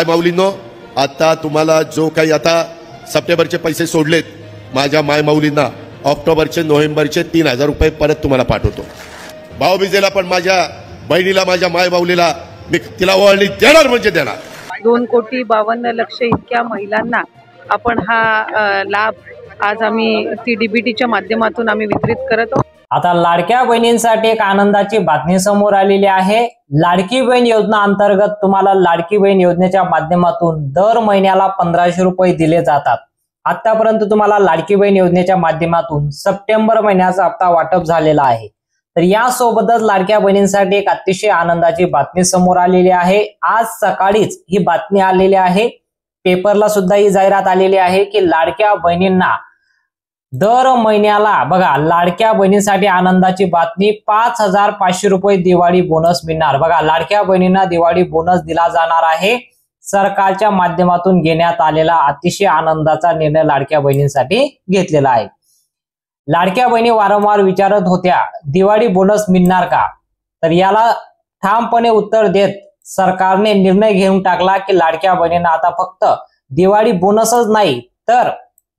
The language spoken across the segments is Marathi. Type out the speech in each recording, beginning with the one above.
माऊलींनो, आता तुम्हाला जो काही आता सप्टेंबरचे पैसे सोडलेत माझ्या माय माऊलींना, ऑक्टोबरचे नोव्हेंबरचे 3000 रुपये परत तुम्हाला पाठवतो. भाऊबीजेला पण माझ्या बहिणीला, माझ्या माय माऊलीला मी तिला ओवाळणी देणार म्हणजे देणार. 2,52,00,000 इतक्या महिलांना आपण हा लाभ आज आम्ही CDBTच्या माध्यमातून आम्ही वितरित करत आहोत. आता लाडक्या बहिणींसाठी एक आनंदाची बातमी समोर आलेली आहे. लाडकी बहीण योजना अंतर्गत तुम्हाला लाडकी बहीण योजनेच्या माध्यमातून दर महिन्याला 1500 रुपये दिले जातात. आतापर्यंत तुम्हाला लाडकी बहीण योजनेच्या माध्यमातून सप्टेंबर महिन्याचा हप्ता वाटप झालेला आहे. तर यासोबतच लाडक्या बहिणींसाठी एक अतिशय आनंदाची बातमी समोर आलेली आहे. आज सकाळीच ही बातमी आलेली आहे, पेपरला सुद्धा ही जाहिरात आलेली आहे की लाडक्या बहिणींना दर महिन्याला बघा, लाडक्या बहिणींसाठी आनंदाची बातमी, 5500 रुपये दिवाळी बोनस मिळणार. बघा, लाडक्या बहिणींना दिवाळी बोनस दिला जाणार आहे. सरकारच्या माध्यमातून घेण्यात आलेला अतिशय आनंदाचा निर्णय लाडक्या बहिणींसाठी घेतलेला आहे. लाडक्या बहिणी वारंवार विचारत होत्या दिवाळी बोनस मिळणार का, तर याला ठामपणे उत्तर देत सरकारने निर्णय घेऊन टाकला की लाडक्या बहिणींना आता फक्त दिवाळी बोनसच नाही तर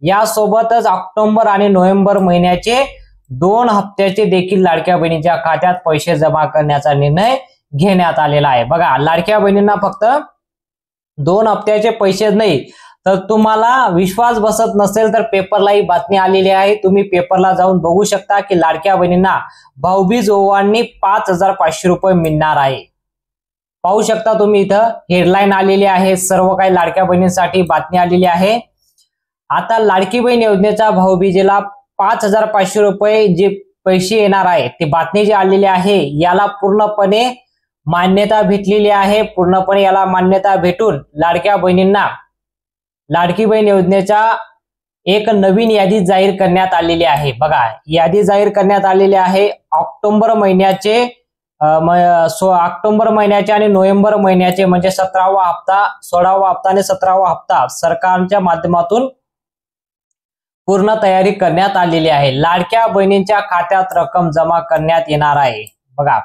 यासोबतच ऑक्टोबर आणि नोव्हेंबर महिन्याचे 2 हप्त्याचे देखील लाडक्या बहिणीच्या खात्यात पैसे जमा करण्याचा निर्णय घेण्यात आलेला आहे. बघा, लाडक्या बहिणींना फक्त 2 हप्त्याचे पैसे नाही, तर तुम्हाला विश्वास बसत नसेल तर पेपरला ही बातमी आलेली आहे. तुम्ही पेपरला जाऊन बघू शकता की लाडक्या बहिणींना भाऊबीज ओवाळणी 5500 रुपये मिळणार आहे. पाहू शकता तुम्ही, इथं हेडलाईन आलेली आहे, सर्व काही लाडक्या बहिणींसाठी बातमी आलेली आहे. आता लाडकी बहीण योजनेचा भाऊबीजेला 5500 रुपये जे पैसे येणार आहे, ती बातमी जी आलेली आहे याला पूर्णपणे मान्यता भेटलेली आहे. पूर्णपणे याला मान्यता भेटून लाडक्या बहिणींना लाडकी बहीण योजनेच्या एक नवीन यादी जाहीर करण्यात आलेली आहे. बघा, यादी जाहीर करण्यात आलेली आहे. ऑक्टोबर महिन्याचे आणि नोव्हेंबर महिन्याचे म्हणजे 17वा हप्ता, 16वा हप्ता आणि 17वा हप्ता सरकारच्या माध्यमातून पूर्ण तयारी करण्यात आलेली आहे. लाडक्या बहिणींच्या खात्यात रक्कम जमा करण्यात येणार आहे. बघा,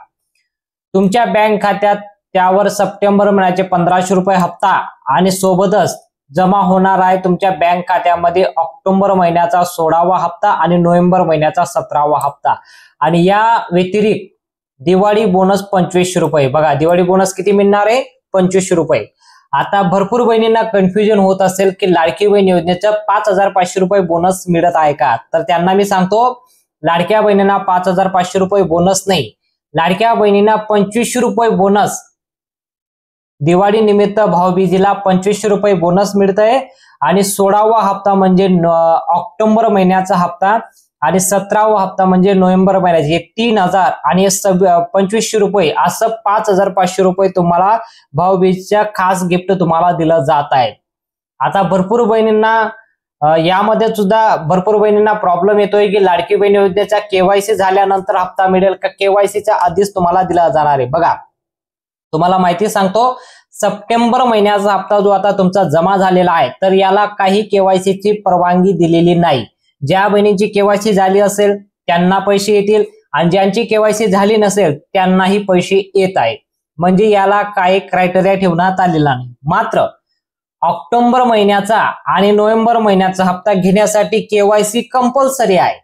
तुमच्या बँक खात्यात त्यावर सप्टेंबर महिन्याचे 1500 रुपये हप्ता आणि सोबतच जमा होणार आहे तुमच्या बँक खात्यामध्ये ऑक्टोबर महिन्याचा 16वा हप्ता आणि नोव्हेंबर महिन्याचा 17वा हप्ता. आणि या व्यतिरिक्त दिवाळी बोनस 2500 रुपये. बघा, दिवाळी बोनस किती मिळणार आहे? 2500 रुपये. आता भरपूर बहिणींना कन्फ्युजन होत असेल की लाडकी बहीण योजनेचं 5500 रुपये बोनस मिळत आहे का, तर त्यांना मी सांगतो, लाडक्या बहिणींना 5500 रुपये बोनस नाही, लाडक्या बहिणींना 2500 रुपये बोनस. दिवाळी निमित्त भाऊबीजेला 2500 रुपये बोनस मिळतंय आणि 16वा हप्ता म्हणजे ऑक्टोबर महिन्याचा हप्ता आणि 17वा हप्ता म्हणजे नोव्हेंबर महिन्याचे 3000 आणि 2500 रुपये असं 5500 रुपये तुम्हाला भाऊबीजेच्या खास गिफ्ट तुम्हाला दिलं जात आहे. आता भरपूर बहिणींना यामध्ये सुद्धा भरपूर बहिणींना प्रॉब्लेम येतोय की लाडकी बहीण योजनेचा KYC झाल्यानंतर हप्ता मिळेल का, KYCच्या आधीच तुम्हाला दिला जाणार आहे. बघा, तुम्हाला माहिती सांगतो, सप्टेंबर महिन्याचा हप्ता जो आता तुमचा जमा झालेला आहे तर याला काही KYCची परवानगी दिलेली नाही. ज्या बहिणींची KYC झाली असेल त्यांना पैसे येतील आणि ज्यांची KYC झाली नसेल त्यांनाही पैसे येत आहेत. म्हणजे याला काही क्रायटेरिया ठेवण्यात आलेला नाही. मात्र ऑक्टोबर महिन्याचा आणि नोव्हेंबर महिन्याचा हप्ता घेण्यासाठी KYC कंपल्सरी आहे.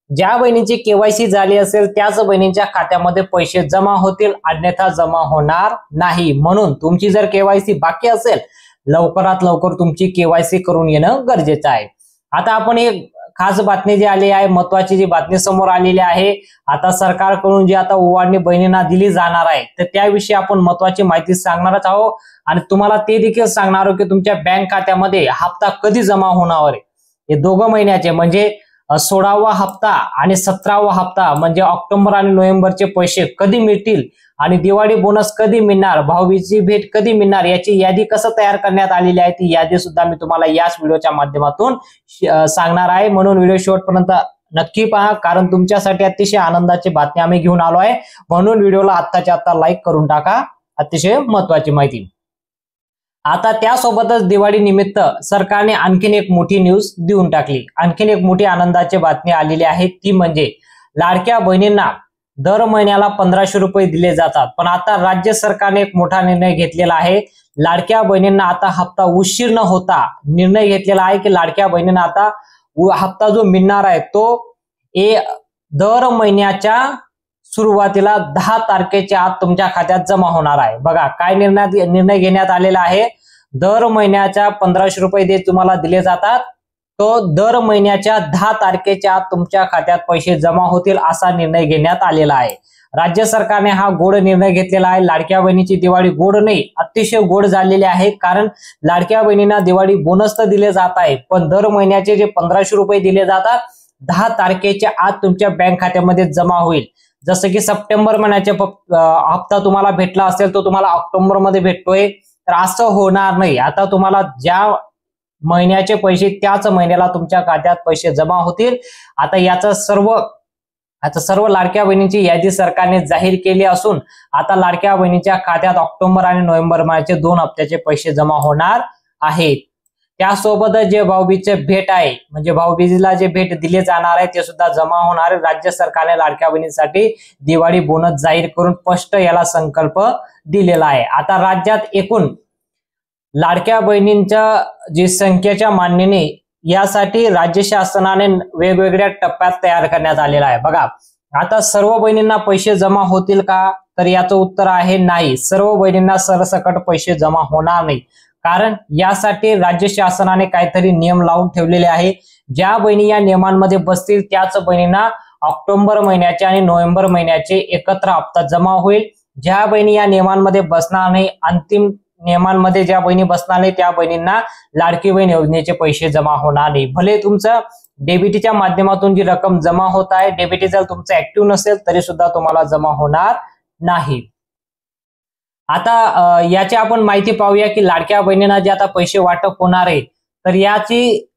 ज्या बहिणींची KYC झाली असेल त्याच बहिणींच्या खात्यामध्ये पैसे जमा होतील, अन्यथा जमा होणार नाही. म्हणून तुमची जर KYC बाकी असेल, लवकरात लवकर तुमची KYC करून येणं गरजेचं आहे. आता आपण एक खास बातमी जी आली आहे, महत्वाची जी बातमी समोर आलेली आहे, आता सरकारकडून जी आता ओवाळणी बहिणींना दिली जाणार आहे तर त्याविषयी आपण महत्वाची माहिती सांगणारच आहोत आणि तुम्हाला ते देखील सांगणार आहोत की तुमच्या बँक खात्यामध्ये हप्ता कधी जमा होणार आहे. हे 2 महिन्याचे म्हणजे 16वा हप्ता आणि 17वा हप्ता म्हणजे ऑक्टोबर आणि नोव्हेंबरचे पैसे कधी मिळतील आणि दिवाळी बोनस कधी मिळणार, भाऊबीजेची भेट कधी मिळणार, याची यादी कसं तयार करण्यात आलेली आहे ती यादी सुद्धा मी तुम्हाला याच व्हिडिओच्या माध्यमातून सांगणार आहे. म्हणून व्हिडिओ शेवटपर्यंत नक्की पहा, कारण तुमच्यासाठी अतिशय आनंदाची बातमी आम्ही घेऊन आलो आहे. म्हणून व्हिडिओला आत्ताच्या आत्ता लाईक करून टाका, अतिशय महत्वाची माहिती. आता त्यासोबतच दिवाळी निमित्त सरकारने आणखीन एक मोठी न्यूज देऊन टाकली. आणखीन एक मोठी आनंदाची बातमी आलेली आहे, ती म्हणजे लाडक्या बहिणींना दर महिन्याला 1500 रुपये दिले जातात. पण आता राज्य सरकारने एक मोठा निर्णय घेतलेला आहे. लाडक्या बहिणींना आता हप्ता उशीर न होता निर्णय घेतलेला आहे की लाडक्या बहिणींना आता हप्ता जो मिळणार आहे तो दर महिन्याच्या सुरुवातीला 10 तारखेच्या आत तुमच्या खात्यात जमा होणार आहे. बघा काय निर्णय घेण्यात आलेला आहे. दर महिन्याच्या 1500 रुपये तुम्हाला दिले जातात, तो दर महिन्याच्या 10 तारखेच्या आत तुमच्या खात्यात पैसे जमा होतील असा निर्णय घेण्यात आलेला आहे. राज्य सरकारने हा गोड निर्णय घेतलेला आहे. लाडक्या बहिणीची दिवाळी गोड नाही, अतिशय गोड झालेली आहे. कारण लाडक्या बहिणींना दिवाळी बोनस तर दिले जात आहे, पण दर महिन्याचे जे 1500 रुपये दिले जातात 10 तारखेच्या आत तुमच्या बँक खात्यामध्ये जमा होईल. जसं की सप्टेंबर महिन्याचा हप्ता तुम्हाला भेटला असेल तो तुम्हाला ऑक्टोबर मध्ये भेटतोय, तर असं होणार नाही. आता तुम्हाला ज्या महिन्याचे पैसे त्याच महिन्याला तुमच्या खात्यात पैसे जमा होतील. आता सर्व लाडक्या बहिणींची यादी सरकारने जाहीर केली असून आता लाडक्या बहिणीच्या खात्यात ऑक्टोबर आणि नोव्हेंबर महिन्याचे 2 हप्त्याचे पैसे जमा होणार आहेत. त्यासोबतच जे भाऊबीजचे भेट आहे म्हणजे भाऊबीजेला जे भेट दिले जाणार आहे ते सुद्धा जमा होणार आहे. राज्य सरकारने लाडक्या बहिणींसाठी दिवाळी बोनस जाहीर करून स्पष्ट याला संकल्प दिलेला आहे. आता राज्यात एकूण लाडक्या बहिणींच्या जी संख्येच्या मान्यने यासाठी राज्य शासनाने वेगवेगळ्या टप्प्यात तयार करण्यात आलेला आहे. बघा आता सर्व बहिणींना पैसे जमा होतील का, तर याचं उत्तर आहे नाही. सर्व बहिणींना सरसकट पैसे जमा होणार नाही. कारण यासाठी राज्य शासनाने काहीतरी नियम लावून ठेवलेले आहे. ज्या बहिणी या नियमांमध्ये बसतील त्याच बहिणींना ऑक्टोबर महिन्याचे आणि नोव्हेंबर महिन्याचे एकत्र हप्ता जमा होईल. ज्या बहिणी या नियमांमध्ये बसणार नाही, अंतिम नियमांमध्ये ज्या बहिणी बसणार नाही त्या बहिणींना लाडकी बहीण योजनेचे पैसे जमा होणार नाही. भले तुमचं डेबिटीच्या माध्यमातून जी रक्कम जमा होत आहे, डेबिटी जर तुमचं ऍक्टिव्ह नसेल तरी सुद्धा तुम्हाला जमा होणार नाही. आता याची आपण माहिती पाहूया की लाडक्या बहिणींना जे आता पैसे वाटप होणार आहे तर याची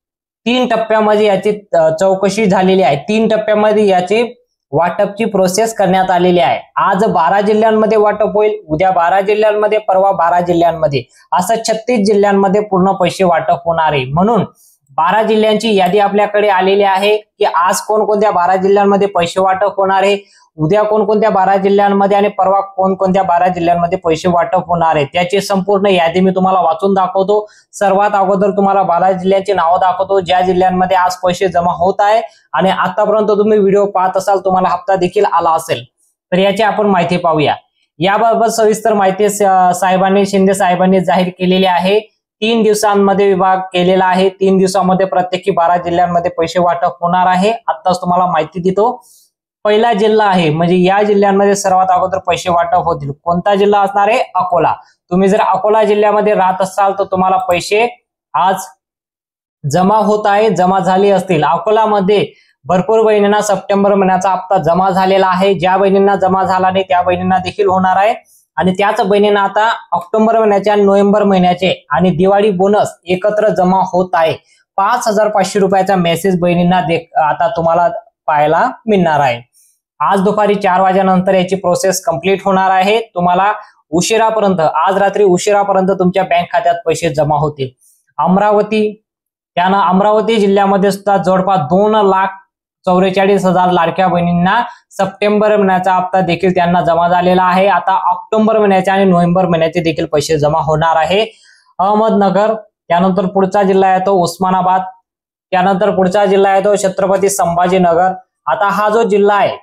3 टप्प्यामध्ये याची चौकशी झालेली आहे. 3 टप्प्यामध्ये याची वाटपची प्रोसेस करण्यात आलेली आहे. आज 12 जिल्ह्यांमध्ये वाटप होईल, उद्या 12 जिल्ह्यांमध्ये, परवा 12 जिल्ह्यांमध्ये, असं 36 जिल्ह्यांमध्ये पूर्ण पैसे वाटप होणार आहे. म्हणून 12 जिल्ह्यांची यादी आपल्याकडे आलेली आहे की आज कोणकोणत्या 12 जिल्ह्यांमध्ये पैसे वाटप होणार आहे, उद्या कोणकोणत्या 12 जिल्ह्यांमध्ये आणि परवा कोणकोणत्या 12 जिल्ह्यांमध्ये पैसे वाटप होणार आहे. त्याची संपूर्ण यादी मी तुम्हाला वाचून दाखवतो. सर्वात अगोदर तुम्हाला 12 जिल्ह्यांची नावं दाखवतो ज्या जिल्ह्यांमध्ये आज पैसे जमा होत आहे आणि आतापर्यंत तुम्ही व्हिडिओ पाहत असाल, तुम्हाला हप्ता देखील आला असेल, तर याची आपण माहिती पाहूया. याबाबत सविस्तर माहिती शिंदे साहेबांनी जाहीर केलेली आहे. 3 दिवसांमध्ये विभाग केलेला आहे. 3 दिवसांमध्ये प्रत्येकी 12 जिल्ह्यांमध्ये पैसे वाटप होणार आहे. आताच तुम्हाला माहिती देतो. पहिला जिल्हा आहे म्हणजे या जिल्ह्यांमध्ये सर्वात अगोदर पैसे वाटप होतील. कोणता जिल्हा असणार आहे? अकोला. तुम्ही जर अकोला जिल्ह्यामध्ये राहत असाल तर तुम्हाला पैसे आज जमा होत आहे, जमा झाले असतील. अकोलामध्ये भरपूर बहिणींना सप्टेंबर महिन्याचा हप्ता जमा झालेला आहे. ज्या बहिणींना जमा झाला नाही त्या बहिणींना देखील होणार आहे. आणि त्याच बहिणींना आता ऑक्टोबर महिन्याचे आणि नोव्हेंबर महिन्याचे आणि दिवाळी बोनस एकत्र जमा होत आहे. 5500 रुपयाचा मेसेज बहिणींना आता तुम्हाला पाहायला मिळणार आहे. आज दुपारी 4 वाजेनंतर याची प्रोसेस कंप्लीट होणार आहे. तुम्हाला उशिरापर्यंत, आज रात्री उशिरापर्यंत तुमच्या बँक खात्यात पैसे जमा होतील. अमरावती जिल्ह्यामध्ये सुद्धा जवळपास 2,44,000 लाडक्या बहिणींना सप्टेंबर महिन्याचा हप्ता देखील त्यांना जमा झालेला आहे. आता ऑक्टोबर महिन्याचे आणि नोव्हेंबर महिन्याचे देखील पैसे जमा होणार आहे. अहमदनगर, त्यानंतर पुढचा जिल्हा येतो उस्मानाबाद, त्यानंतर पुढचा जिल्हा येतो छत्रपती संभाजीनगर. आता हा जो जिल्हा आहे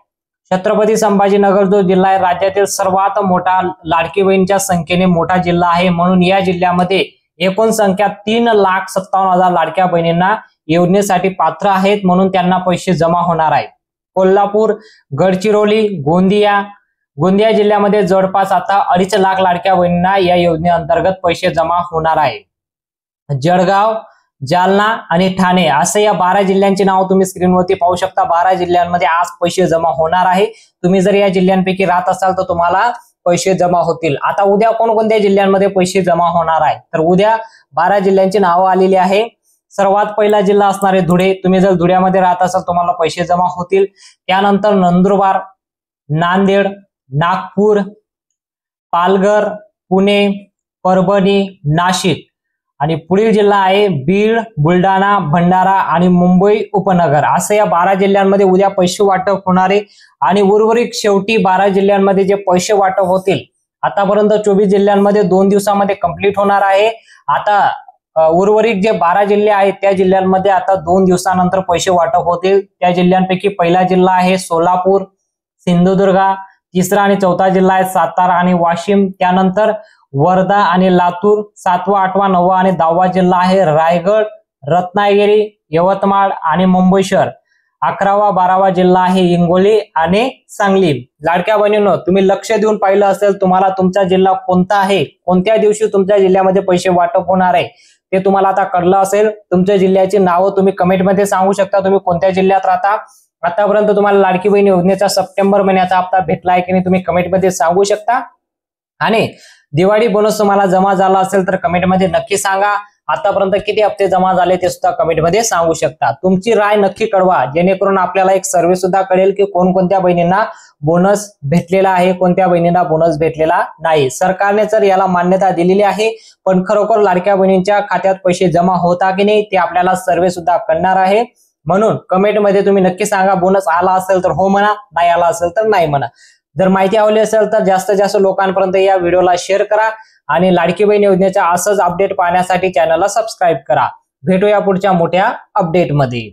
छत्रपती संभाजीनगर जो जिल्हा आहे राज्यातील सर्वात मोठा लाडकी बहिणीच्या संख्येने मोठा जिल्हा आहे. म्हणून या जिल्ह्यामध्ये एकूण संख्या 3,57,000 लाडक्या बहिणींना योजनेसाठी पात्र आहेत, म्हणून त्यांना पैसे जमा होणार आहेत. कोल्हापूर, गडचिरोली, गोंदिया जिल्ह्यामध्ये जवळपास आता 2.5 लाख लाडक्या बहिणींना या योजनेअंतर्गत पैसे जमा होणार आहे. जळगाव, जालना आणि ठाणे असे या 12 जिल्ह्यांची नाव तुम्ही स्क्रीनवरती पाहू शकता. 12 जिल्ह्यांमध्ये आज पैसे जमा होणार आहे. तुम्ही जर या जिल्ह्यांपैकी राहत असाल तर तुम्हाला पैसे जमा होतील. आता उद्या कोणकोणत्या जिल्ह्यांमध्ये पैसे जमा होणार आहे, तर उद्या 12 जिल्ह्यांची नावं आलेली आहे. सर्वात पहिला जिल्हा असणार आहे धुळे. तुम्ही जर धुळ्यामध्ये राहत असाल तुम्हाला पैसे जमा होतील. त्यानंतर नंदुरबार, नांदेड, नागपूर, पालघर, पुणे, परभणी, नाशिक आणि पुढील जिल्हा आहे बीड, बुलढाणा, भंडारा आणि मुंबई उपनगर. असं या 12 जिल्ह्यांमध्ये उद्या पैसे वाटप होणार आहे. आणि उर्वरित शेवटी 12 जिल्ह्यांमध्ये जे पैसे वाटप होतील, आतापर्यंत 24 जिल्ह्यांमध्ये 2 दिवसामध्ये कंप्लीट होणार आहे. आता उर्वरित जे 12 जिल्हे आहेत त्या जिल्ह्यांमध्ये आता 2 दिवसानंतर पैसे वाटप होतील. त्या जिल्ह्यांपैकी पहिला जिल्हा आहे सोलापूर, सिंधुदुर्ग, तिसरा आणि चौथा जिल्हा आहे सातारा आणि वाशिम, त्यानंतर वर्धा आणि लातूर, 7वा, 8वा, 9वा आणि 10वा जिल्हा आहे रायगड, रत्नागिरी, यवतमाळ आणि मुंबई शहर, 11वा, 12वा जिल्हा आहे हिंगोली आणि सांगली. लाडक्या बहिणींनो, तुम्ही लक्ष देऊन पाहिलं असेल, तुम्हाला तुमचा जिल्हा कोणता आहे, कोणत्या दिवशी तुमच्या जिल्ह्यामध्ये पैसे वाटप होणार आहे ते तुम्हाला आता कळलं असेल. तुमच्या जिल्ह्याची नावं तुम्ही कमेंटमध्ये सांगू शकता, तुम्ही कोणत्या जिल्ह्यात राहता. आतापर्यंत तुम्हाला लाडकी बहीण योजनेचा सप्टेंबर महिन्याचा हप्ता भेटला आहे की नाही तुम्ही कमेंटमध्ये सांगू शकता. आणि दिवाळी बोनस तुम्हाला जमा झाला असेल तर कमेंटमध्ये नक्की सांगा. आतापर्यंत किती हप्ते जमा झाले ते सुद्धा कमेंटमध्ये सांगू शकता. तुमची राय नक्की कळवा, जेणेकरून आपल्याला एक सर्वे सुद्धा कळेल की कोणकोणत्या बहिणींना बोनस भेटलेला आहे, कोणत्या बहिणींना बोनस भेटलेला नाही. सरकारने तर याला मान्यता दिलेली आहे, पण खरोखर लाडक्या बहिणींच्या खात्यात पैसे जमा होता की नाही ते आपल्याला सर्वे सुद्धा कळणार आहे. म्हणून कमेंटमध्ये तुम्ही नक्की सांगा, बोनस आला असेल तर हो म्हणा, नाही आला असेल तर नाही म्हणा. जर माहिती आवडली असेल तर जास्तीत जास्त लोकांपर्यंत या व्हिडिओला शेअर करा आणि लाडकी बहीण योजनेच्या असंच अपडेट पाहण्यासाठी चॅनलला सबस्क्राईब करा. भेटूया पुढच्या मोठ्या अपडेटमध्ये.